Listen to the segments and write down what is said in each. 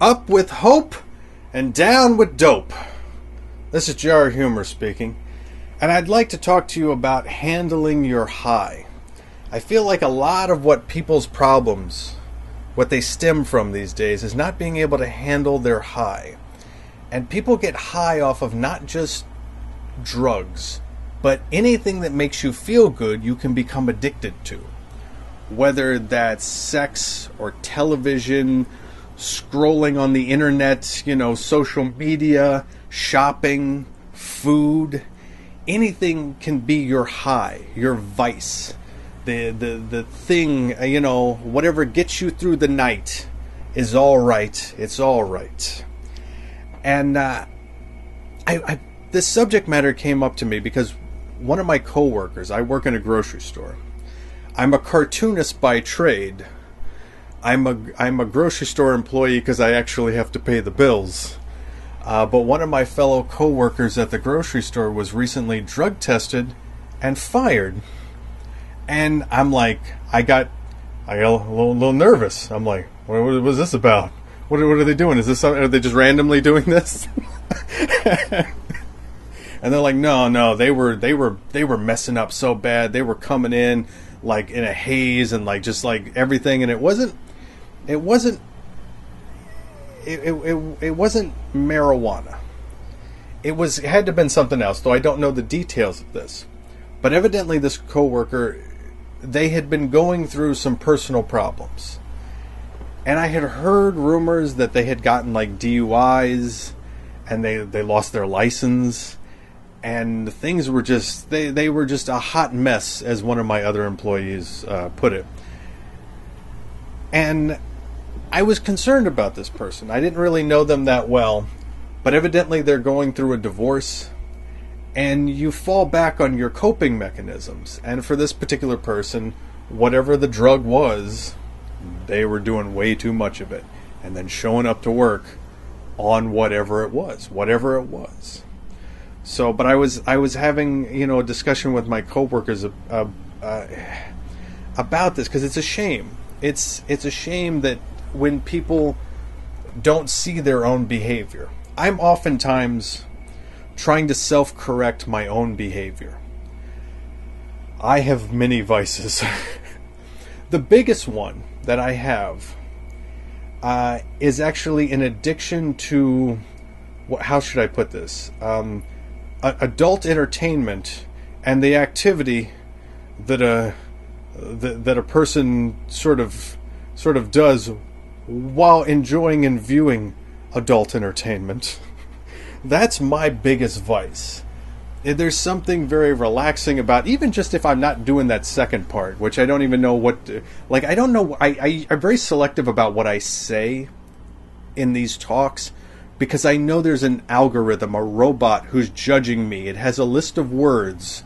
Up with hope and down with dope. This is JARHUMOR speaking, and I'd like to talk to you about handling your high. I feel like a lot of what people's problems, what they stem from these days, is not being able to handle their high. And people get high off of not just drugs, but anything that makes you feel good, you can become addicted to. Whether that's sex or television, scrolling on the internet, social media, shopping, food, anything can be your high, your vice. The thing, whatever gets you through the night is all right. It's all right. And this subject matter came up to me because one of my coworkers, I work in a grocery store. I'm a cartoonist by trade. I'm a grocery store employee because I actually have to pay the bills. But one of my fellow coworkers at the grocery store was recently drug tested and fired. And I'm like, I got a little nervous. I'm like, what was this about? What are they doing? Are they just randomly doing this? And they're like, no, they were messing up so bad. They were coming in like in a haze and like just like everything, and it wasn't marijuana. It had to have been something else, though I don't know the details of this. But evidently this coworker, they had been going through some personal problems. And I had heard rumors that they had gotten like DUIs and they lost their license, and things were just they were just a hot mess, as one of my other employees put it. And I was concerned about this person. I didn't really know them that well, but evidently they're going through a divorce, and you fall back on your coping mechanisms. And for this particular person, whatever the drug was, they were doing way too much of it, and then showing up to work on whatever it was. So, but I was having a discussion with my coworkers about this, because it's a shame. It's a shame that when people don't see their own behavior. I'm oftentimes trying to self-correct my own behavior. I have many vices. The biggest one that I have is actually an addiction to, how should I put this? Adult entertainment and the activity that a person sort of does while enjoying and viewing adult entertainment. That's my biggest vice. There's something very relaxing about, even just if I'm not doing that second part, which I don't even know what to, like, I don't know, I'm very selective about what I say in these talks, because I know there's an algorithm, a robot who's judging me. It has a list of words,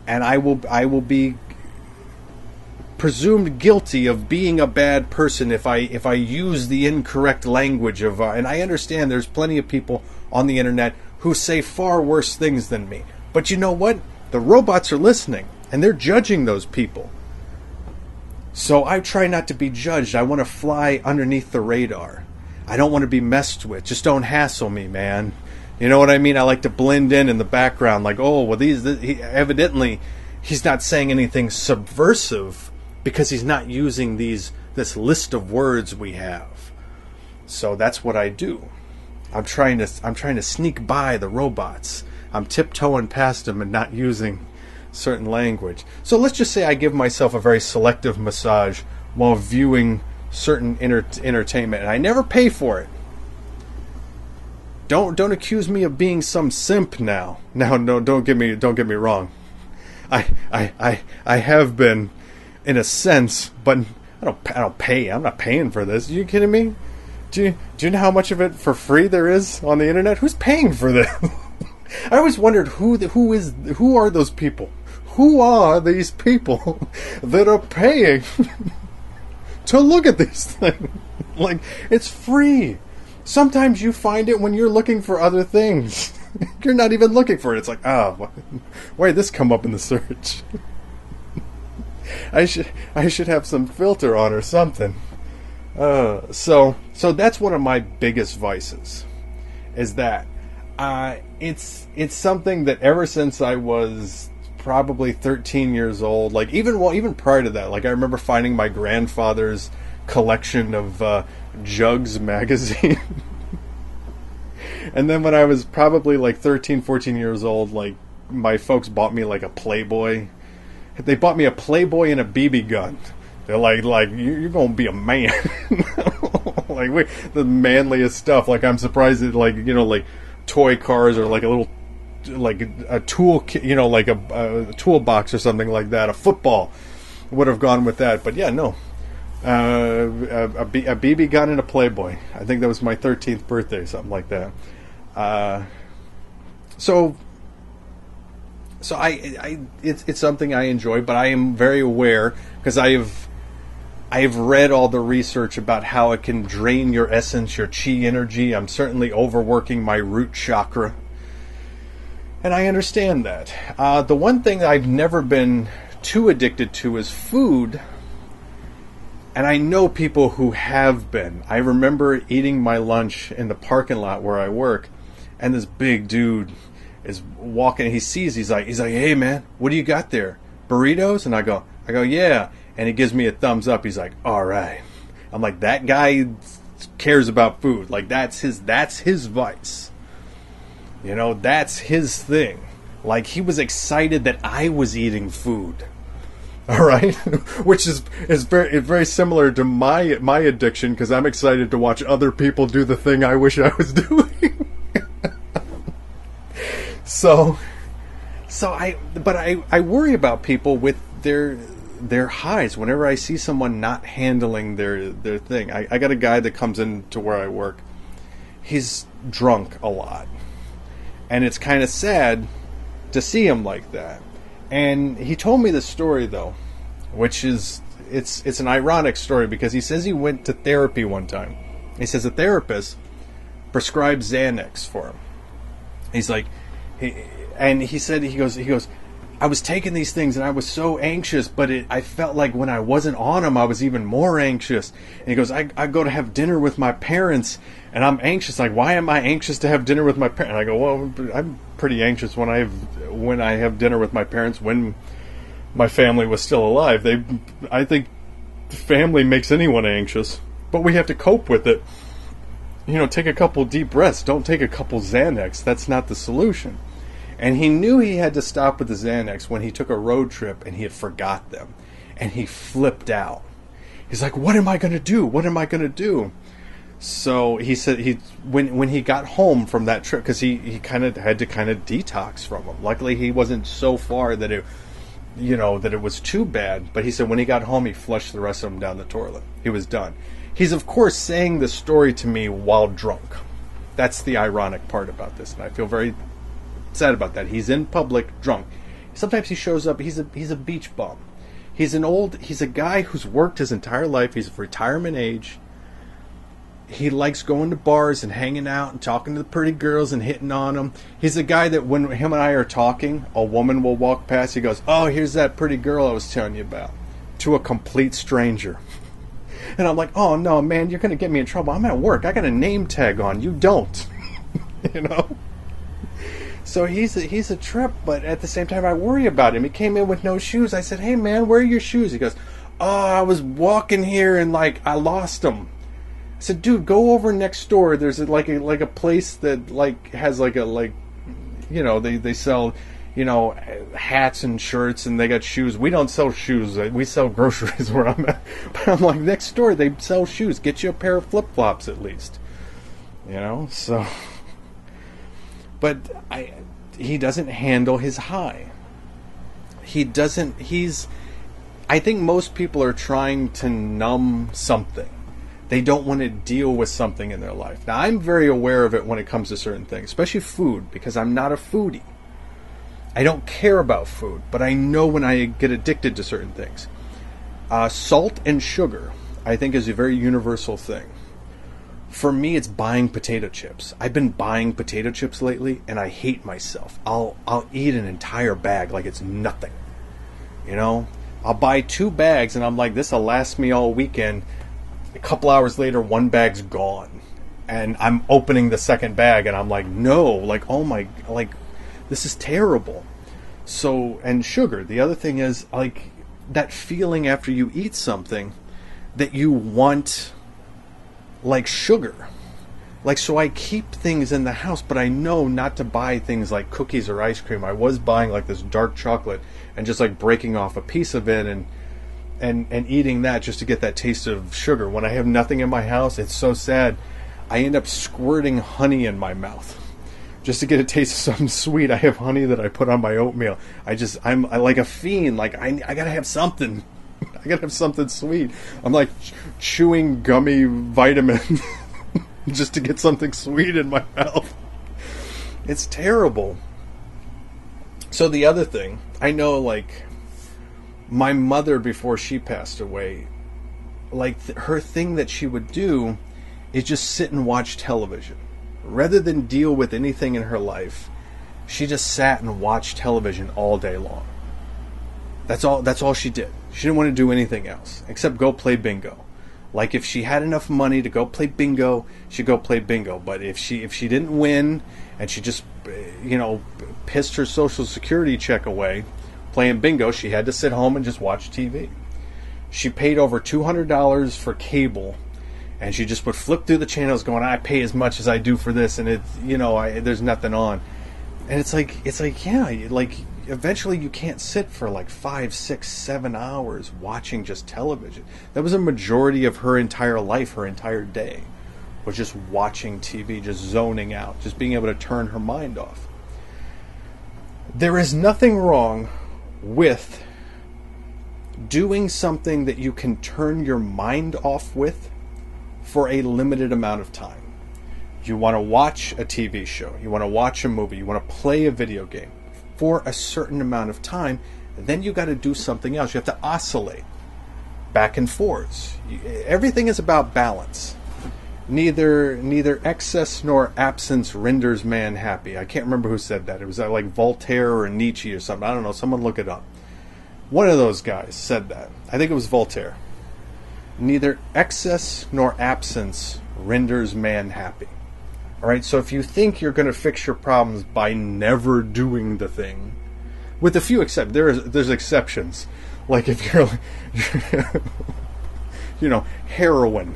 and I will be presumed guilty of being a bad person if I use the incorrect language of and I understand there's plenty of people on the internet who say far worse things than me. But you know what? The robots are listening, and they're judging those people. So I try not to be judged. I want to fly underneath the radar. I don't want to be messed with. Just don't hassle me, man. You know what I mean? I like to blend in the background, like, oh, well, evidently he's not saying anything subversive because he's not using this list of words we have. So that's what I do. I'm trying to sneak by the robots. I'm tiptoeing past them and not using certain language. So let's just say I give myself a very selective massage while viewing certain entertainment, and I never pay for it. Don't accuse me of being some simp now. No, don't get me wrong. I have been, in a sense, but I don't pay. I'm not paying for this. Are you kidding me? Do you know how much of it for free there is on the internet? Who's paying for this? I always wondered who are those people? Who are these people that are paying to look at these things? Like, it's free. Sometimes you find it when you're looking for other things. You're not even looking for it. It's like, why did this come up in the search? I should have some filter on or something. So that's one of my biggest vices, is that it's something that ever since I was probably 13 years old, like even prior to that, like I remember finding my grandfather's collection of Jugs magazine. And then when I was probably like 13, 14 years old, like my folks bought me like a Playboy. They bought me a Playboy and a BB gun. They're like you're gonna be a man. Like the manliest stuff. Like I'm surprised that like toy cars or like a little like a tool, like a toolbox or something like that. A football would have gone with that, but yeah, no. A BB gun and a Playboy. I think that was my 13th birthday, something like that. So it's something I enjoy, but I am very aware because I've read all the research about how it can drain your essence, your chi energy. I'm certainly overworking my root chakra, and I understand that. The one thing I've never been too addicted to is food. And I know people who have been. I remember eating my lunch in the parking lot where I work, and this big dude is walking. He sees. He's like, "Hey man, what do you got there? Burritos?" And I go, "Yeah." And he gives me a thumbs up. He's like, "All right." I'm like, that guy cares about food. Like that's his vice. That's his thing. Like he was excited that I was eating food. All right, which is very similar to my addiction, because I'm excited to watch other people do the thing I wish I was doing. So I worry about people with their highs. Whenever I see someone not handling their thing, I got a guy that comes into where I work. He's drunk a lot, and it's kind of sad to see him like that. And he told me this story, though, which is, it's an ironic story, because he says he went to therapy one time. He says a therapist prescribed Xanax for him. He's like, he goes, I was taking these things and I was so anxious, but I felt like when I wasn't on them, I was even more anxious. And he goes, I go to have dinner with my parents and I'm anxious. Like, why am I anxious to have dinner with my parents? And I go, well, I'm pretty anxious when I have dinner with my parents when my family was still alive. I think family makes anyone anxious, but we have to cope with it. Take a couple deep breaths. Don't take a couple Xanax. That's not the solution. And he knew he had to stop with the Xanax when he took a road trip and he had forgot them. And he flipped out. He's like, what am I going to do? What am I going to do? So he said when he got home from that trip, because he kind of had to detox from them. Luckily, he wasn't so far that it was too bad. But he said when he got home, he flushed the rest of them down the toilet. He was done. He's, of course, saying the story to me while drunk. That's the ironic part about this. And I feel very sad about that. He's in public drunk. Sometimes he shows up. He's a beach bum. He's a guy who's worked his entire life. He's of retirement age. He likes going to bars and hanging out and talking to the pretty girls and hitting on them. He's a guy that when him and I are talking, a woman will walk past. He goes, "Oh, here's that pretty girl I was telling you about," to a complete stranger. And I'm like, "Oh no, man, you're going to get me in trouble. I'm at work. I got a name tag on. You don't." So he's a trip, but at the same time, I worry about him. He came in with no shoes. I said, "Hey, man, where are your shoes?" He goes, "Oh, I was walking here and I lost them." I said, "Dude, go over next door. There's a place that has they sell hats and shirts, and they got shoes. We don't sell shoes. We sell groceries where I'm at." But I'm like, next door they sell shoes. Get you a pair of flip flops at least. So. But he doesn't handle his high. I think most people are trying to numb something. They don't want to deal with something in their life. Now, I'm very aware of it when it comes to certain things, especially food, because I'm not a foodie. I don't care about food, but I know when I get addicted to certain things. Salt and sugar, I think, is a very universal thing. For me, it's buying potato chips. I've been buying potato chips lately, and I hate myself. I'll eat an entire bag like it's nothing. I'll buy 2 bags, and I'm like, this will last me all weekend. couple hours later, one bag's gone. And I'm opening the second bag, and I'm like, no, like, oh my, like, this is terrible. So, and sugar. The other thing is, like, that feeling after you eat something that you want, like, sugar. Like, so I keep things in the house, but I know not to buy things like cookies or ice cream. I was buying, like, this dark chocolate and just, like, breaking off a piece of it and eating that just to get that taste of sugar. When I have nothing in my house, it's so sad. I end up squirting honey in my mouth just to get a taste of something sweet. I have honey that I put on my oatmeal. I'm like a fiend. Like, I gotta have something. I gotta have something sweet. I'm like chewing gummy vitamins just to get something sweet in my mouth. It's terrible. So the other thing, I know, like, my mother, before she passed away, like, her thing that she would do is just sit and watch television. Rather than deal with anything in her life, she just sat and watched television all day long. That's all she did. She didn't want to do anything else except go play bingo. Like, if she had enough money to go play bingo, she'd go play bingo. But if she didn't win and she just, pissed her Social Security check away playing bingo, she had to sit home and just watch TV. She paid over $200 for cable, and she just would flip through the channels going, I pay as much as I do for this, and there's nothing on. And it's like, yeah, like, eventually you can't sit for like 5, 6, 7 hours watching just television. That was a majority of her entire life, her entire day, was just watching TV, just zoning out, just being able to turn her mind off. There is nothing wrong with doing something that you can turn your mind off with for a limited amount of time. You want to watch a TV show, you want to watch a movie, you want to play a video game for a certain amount of time, then you got to do something else. You have to oscillate back and forth. Everything is about balance. Neither excess nor absence renders man happy. I can't remember who said that. It was like Voltaire or Nietzsche or something. I don't know. Someone look it up. One of those guys said that. I think it was Voltaire. Neither excess nor absence renders man happy. All right, so if you think you're going to fix your problems by never doing the thing, with a few exceptions, there's exceptions. Like if you're, heroin.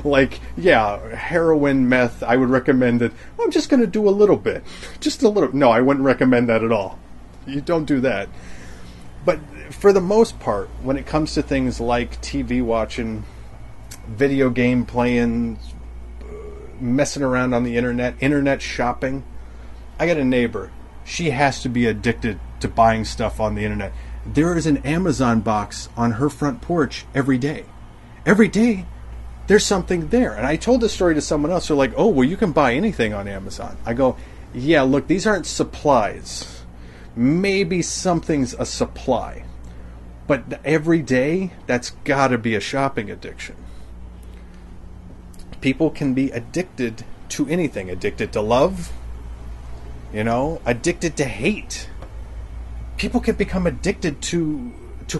Like, yeah, heroin, meth, I would recommend that. I'm just going to do a little bit. Just a little. No, I wouldn't recommend that at all. You don't do that. But for the most part, when it comes to things like TV watching, video game playing, messing around on the internet shopping, I got a neighbor. She has to be addicted to buying stuff on the internet. There is an Amazon box on her front porch every day. Every day, there's something there. And I told this story to someone else. They're like, oh, well, you can buy anything on Amazon. I go, yeah, look, these aren't supplies. Maybe something's a supply. But every day, that's got to be a shopping addiction. People can be addicted to anything. Addicted to love. Addicted to hate. People can become addicted to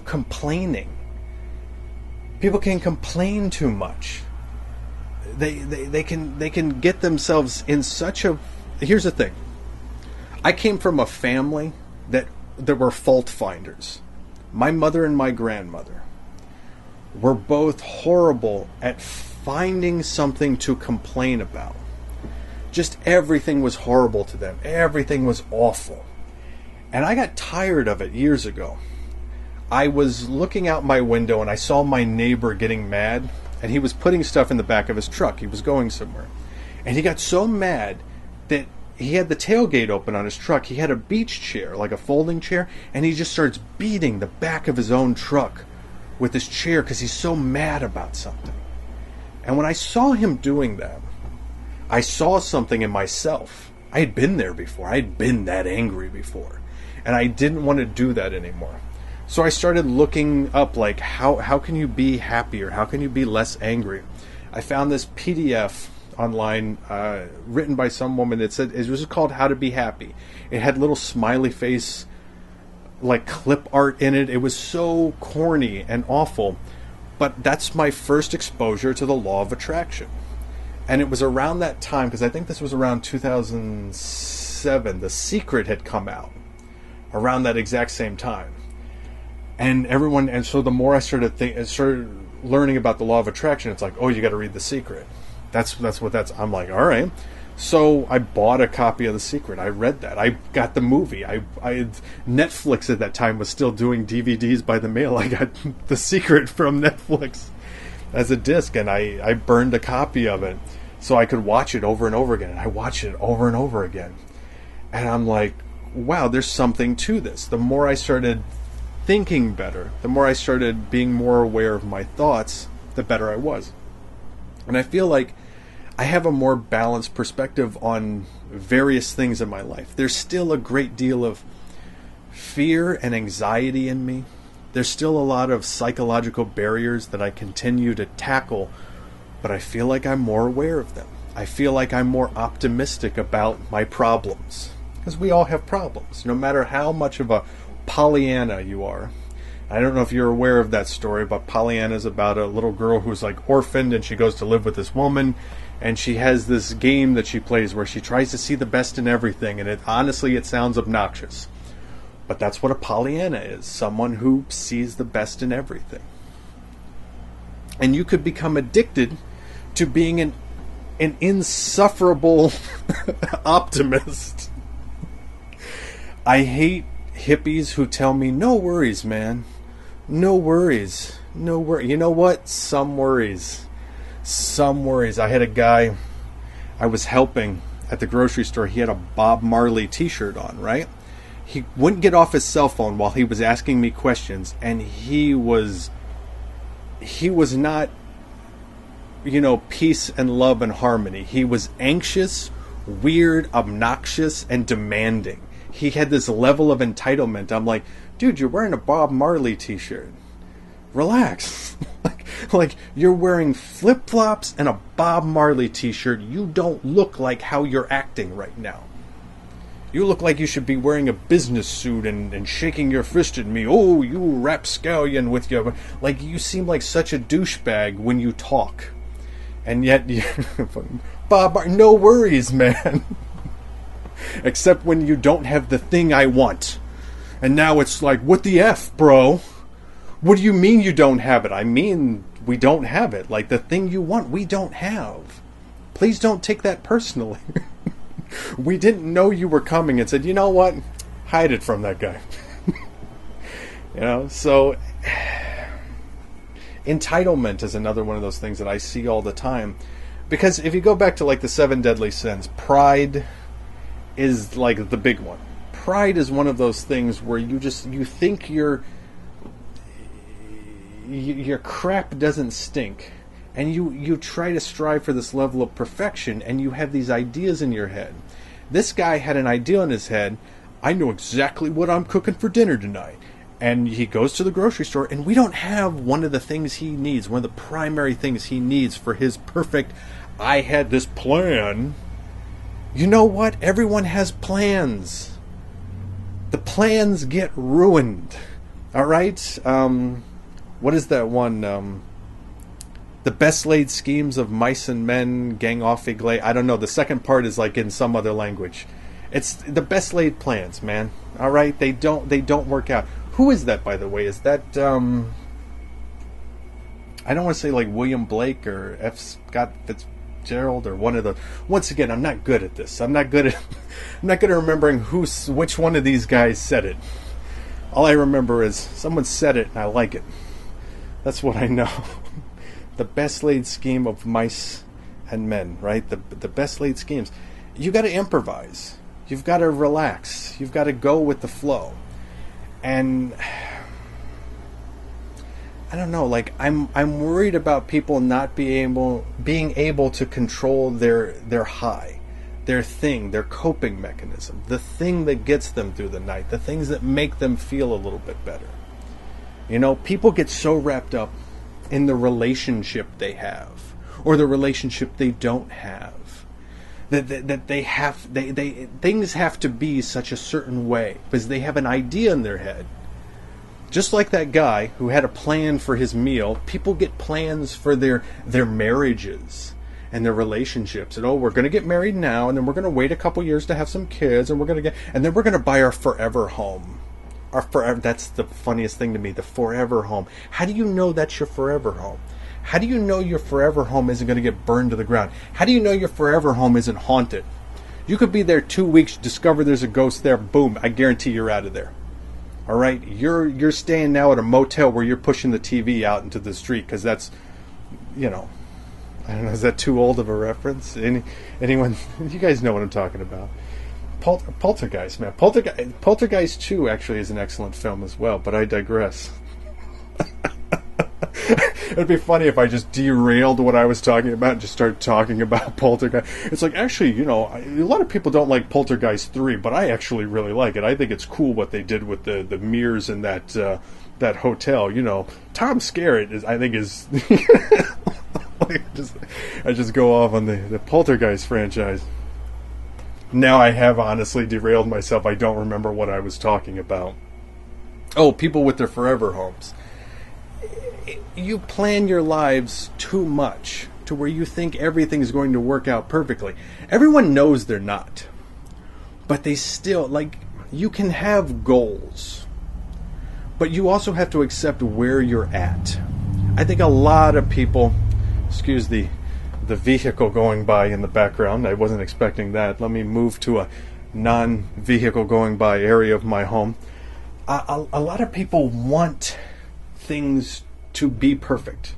complaining. People can complain too much. They can get themselves in such a... Here's the thing. I came from a family that were fault finders. My mother and my grandmother were both horrible at finding something to complain about. Just everything was horrible to them. Everything was awful. And I got tired of it years ago. I was looking out my window and I saw my neighbor getting mad, and he was putting stuff in the back of his truck. He was going somewhere. And he got so mad that he had the tailgate open on his truck. He had a beach chair, like a folding chair, and he just starts beating the back of his own truck with his chair because he's so mad about something. And when I saw him doing that, I saw something in myself. I had been there before. I had been that angry before. And I didn't want to do that anymore. So I started looking up, like, how can you be happier? How can you be less angry? I found this PDF online written by some woman that said it was called How to Be Happy. It had little smiley face, like, clip art in it. It was so corny and awful. But that's my first exposure to the law of attraction. And it was around that time, because I think this was around 2007, The Secret had come out around that exact same time. And so the more I started learning about the law of attraction, it's like, oh, you got to read The Secret. I'm like, all right. So I bought a copy of The Secret. I read that. I got the movie. Netflix at that time was still doing DVDs by the mail. I got The Secret from Netflix as a disc, and I burned a copy of it so I could watch it over and over again. And I watched it over and over again. And I'm like, wow, there's something to this. The more I started thinking better, the more I started being more aware of my thoughts, the better I was. And I feel like I have a more balanced perspective on various things in my life. There's still a great deal of fear and anxiety in me. There's still a lot of psychological barriers that I continue to tackle, but I feel like I'm more aware of them. I feel like I'm more optimistic about my problems. Because we all have problems, no matter how much of a Pollyanna you are. I don't know if you're aware of that story, but Pollyanna is about a little girl who's like orphaned, and she goes to live with this woman, and she has this game that she plays where she tries to see the best in everything, and honestly it sounds obnoxious. But that's what a Pollyanna is, someone who sees the best in everything. And you could become addicted to being an insufferable optimist. I hate hippies who tell me, no worries, man. No worries. No worries. You know what? Some worries. Some worries. I had a guy I was helping at the grocery store. He had a Bob Marley t-shirt on, right? He wouldn't get off his cell phone while he was asking me questions, and he was not, peace and love and harmony. He was anxious, weird, obnoxious, and demanding. He had this level of entitlement. I'm like, dude, you're wearing a Bob Marley t-shirt. Relax. like you're wearing flip-flops and a Bob Marley t-shirt. You don't look like how you're acting right now. You look like you should be wearing a business suit and shaking your fist at me. Oh, you rapscallion with your... Like, you seem like such a douchebag when you talk. And yet, Bob, no worries, man. Except when you don't have the thing I want. And now it's like, what the F, bro? What do you mean you don't have it? I mean, we don't have it. Like, the thing you want, we don't have. Please don't take that personally. We didn't know you were coming and said, you know what? Hide it from that guy. So entitlement is another one of those things that I see all the time. Because if you go back to like the 7 deadly sins, pride is like the big one. Pride is one of those things where you think your crap doesn't stink. And you try to strive for this level of perfection, and you have these ideas in your head. This guy had an idea in his head. I know exactly what I'm cooking for dinner tonight. And he goes to the grocery store, and we don't have one of the things he needs, one of the primary things he needs for his perfect, I had this plan. You know what? Everyone has plans. The plans get ruined. All right? What is that one? The best laid schemes of mice and men gang off iglay. I don't know. The second part is like in some other language. It's the best laid plans, man. All right? They don't work out. Who is that, by the way? Is that I don't want to say like William Blake or F. Scott Fitzgerald or one of the. Once again, I'm not good at this. I'm not good at remembering which one of these guys said it. All I remember is someone said it and I like it. That's what I know. The best laid scheme of mice and men, right? The best laid schemes. You got to improvise. You've got to relax. You've got to go with the flow. And I don't know, like I'm worried about people not being able to control their high, their thing, their coping mechanism, the thing that gets them through the night, the things that make them feel a little bit better. People get so wrapped up in the relationship they have or the relationship they don't have that things have to be such a certain way because they have an idea in their head Just like that guy who had a plan for his meal, people get plans for their marriages and their relationships. And, oh, we're going to get married now, and then we're going to wait a couple years to have some kids, and then we're going to buy our forever home. Our forever, that's the funniest thing to me, the forever home. How do you know that's your forever home? How do you know your forever home isn't going to get burned to the ground? How do you know your forever home isn't haunted? You could be there 2 weeks, discover there's a ghost there, boom, I guarantee you're out of there. All right, you're staying now at a motel where you're pushing the TV out into the street because that's, I don't know, is that too old of a reference? Anyone? You guys know what I'm talking about. Poltergeist, man. Poltergeist 2 actually is an excellent film as well, but I digress. It'd be funny if I just derailed what I was talking about and just started talking about Poltergeist. It's like, actually, a lot of people don't like Poltergeist 3, but I actually really like it. I think it's cool what they did with the mirrors in that hotel. Tom Skerritt I think is... I just go off on the Poltergeist franchise. Now I have honestly derailed myself. I don't remember what I was talking about. Oh, people with their forever homes. You plan your lives too much to where you think everything's going to work out perfectly. Everyone knows they're not. But they still, you can have goals. But you also have to accept where you're at. I think a lot of people, excuse the vehicle going by in the background. I wasn't expecting that. Let me move to a non-vehicle going by area of my home. A lot of people want things to be perfect.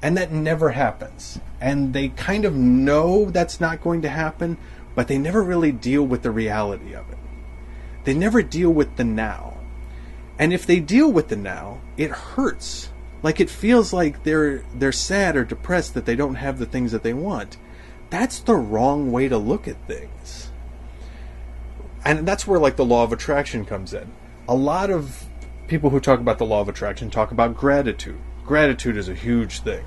And that never happens. And they kind of know that's not going to happen, but they never really deal with the reality of it. They never deal with the now. And if they deal with the now, it hurts. It feels like they're sad or depressed that they don't have the things that they want. That's the wrong way to look at things. And that's where the law of attraction comes in. A lot of people who talk about the law of attraction talk about gratitude. Gratitude is a huge thing.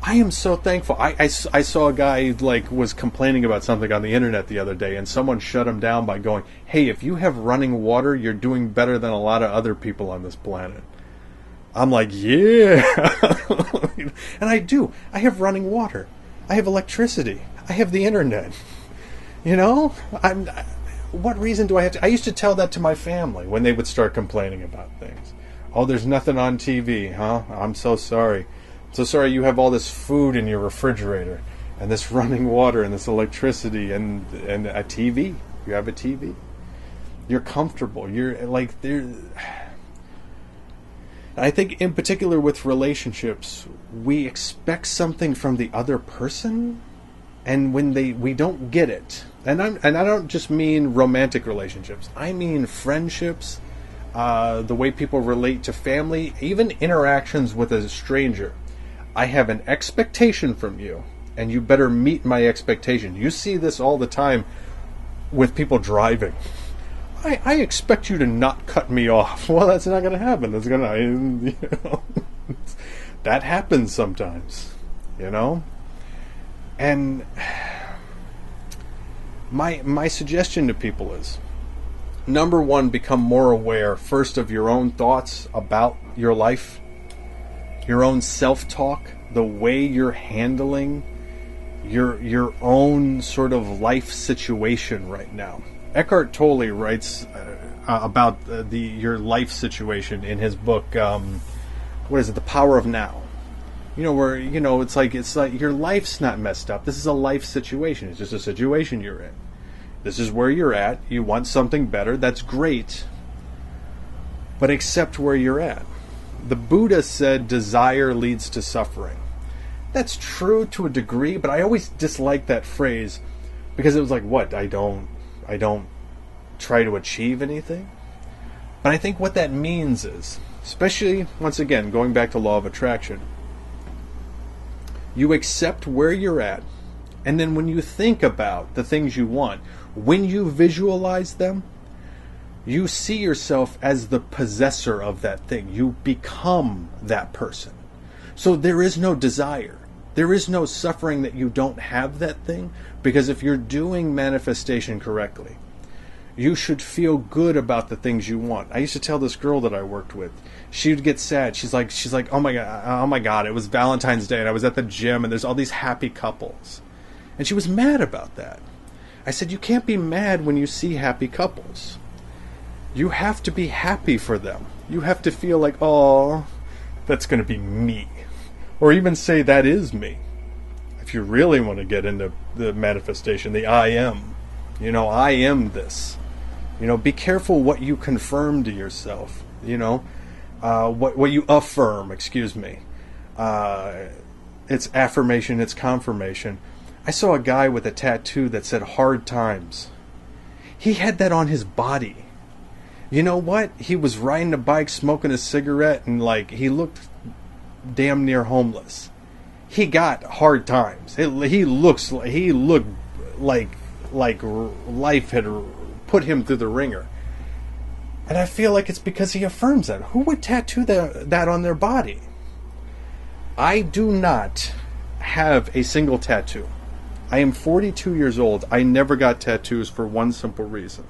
I am so thankful. I saw a guy was complaining about something on the internet the other day, and someone shut him down by going, "Hey, if you have running water, you're doing better than a lot of other people on this planet." I'm like, yeah. And I do. I have running water. I have electricity. I have the internet. What reason do I have to? I used to tell that to my family when they would start complaining about things. Oh, there's nothing on TV, huh? I'm so sorry. So sorry you have all this food in your refrigerator and this running water and this electricity and a TV. You have a TV. You're comfortable. You're there. I think in particular with relationships, we expect something from the other person, and when we don't get it, and I don't just mean romantic relationships. I mean friendships, the way people relate to family, even interactions with a stranger. I have an expectation from you, and you better meet my expectation. You see this all the time with people driving. I expect you to not cut me off. Well, that's not going to happen. That's going to, that happens sometimes, And my suggestion to people is, number one, become more aware first of your own thoughts about your life, your own self-talk, the way you're handling your own sort of life situation right now. Eckhart Tolle writes about your life situation in his book. What is it? The Power of Now. Where it's like your life's not messed up. This is a life situation. It's just a situation you're in. This is where you're at. You want something better. That's great. But accept where you're at. The Buddha said desire leads to suffering. That's true to a degree, but I always disliked that phrase because it was like, what? I don't try to achieve anything. But I think what that means is, especially, once again, going back to law of attraction, you accept where you're at, and then when you think about the things you want, when you visualize them, you see yourself as the possessor of that thing. You become that person. So there is no desire. There is no suffering that you don't have that thing, because if you're doing manifestation correctly, You should feel good about the things you want. I used to tell this girl that I worked with, she would get sad. She's like, oh my god, it was Valentine's Day and I was at the gym and there's all these happy couples. And she was mad about that. I said, you can't be mad when you see happy couples. You have to be happy for them. You have to feel like, oh, that's going to be me. Or even say, that is me. If you really want to get into the manifestation, the I am. I am this. Be careful what you confirm to yourself. What you affirm, excuse me. It's affirmation, it's confirmation. I saw a guy with a tattoo that said hard times. He had that on his body. You know what? He was riding a bike, smoking a cigarette, and he looked damn near homeless. He got hard times. He looked like life had put him through the ringer. And I feel like it's because he affirms that. Who would tattoo that on their body? I do not have a single tattoo. I am 42 years old. I never got tattoos for one simple reason.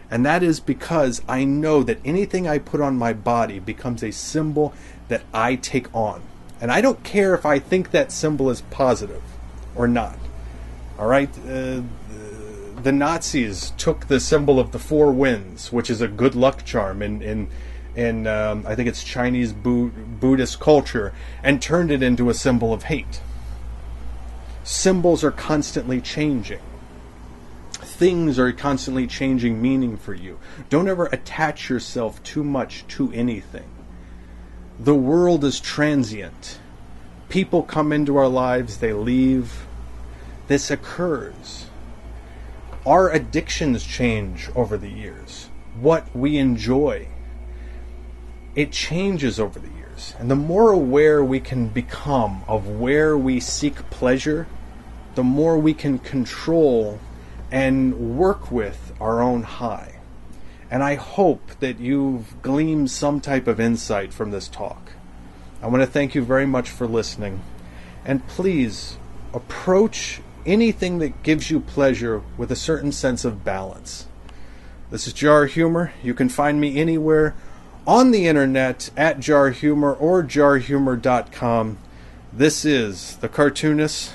And that is because I know that anything I put on my body becomes a symbol that I take on. And I don't care if I think that symbol is positive or not. All right? The Nazis took the symbol of the four winds, which is a good luck charm in I think it's Chinese Buddhist culture, and turned it into a symbol of hate. Symbols are constantly changing. Things are constantly changing meaning for you. Don't ever attach yourself too much to anything. The world is transient. People come into our lives, they leave. This occurs. Our addictions change over the years. What we enjoy, it changes over the years. And the more aware we can become of where we seek pleasure, the more we can control and work with our own high. And I hope that you've gleaned some type of insight from this talk. I want to thank you very much for listening. And please approach anything that gives you pleasure with a certain sense of balance. This is Jar Humor. You can find me anywhere on the internet at Jar Humor or jarhumor.com. This is the Cartoonist.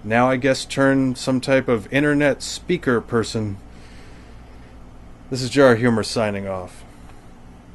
Now I guess turn some type of internet speaker person. This is Jar Humor signing off.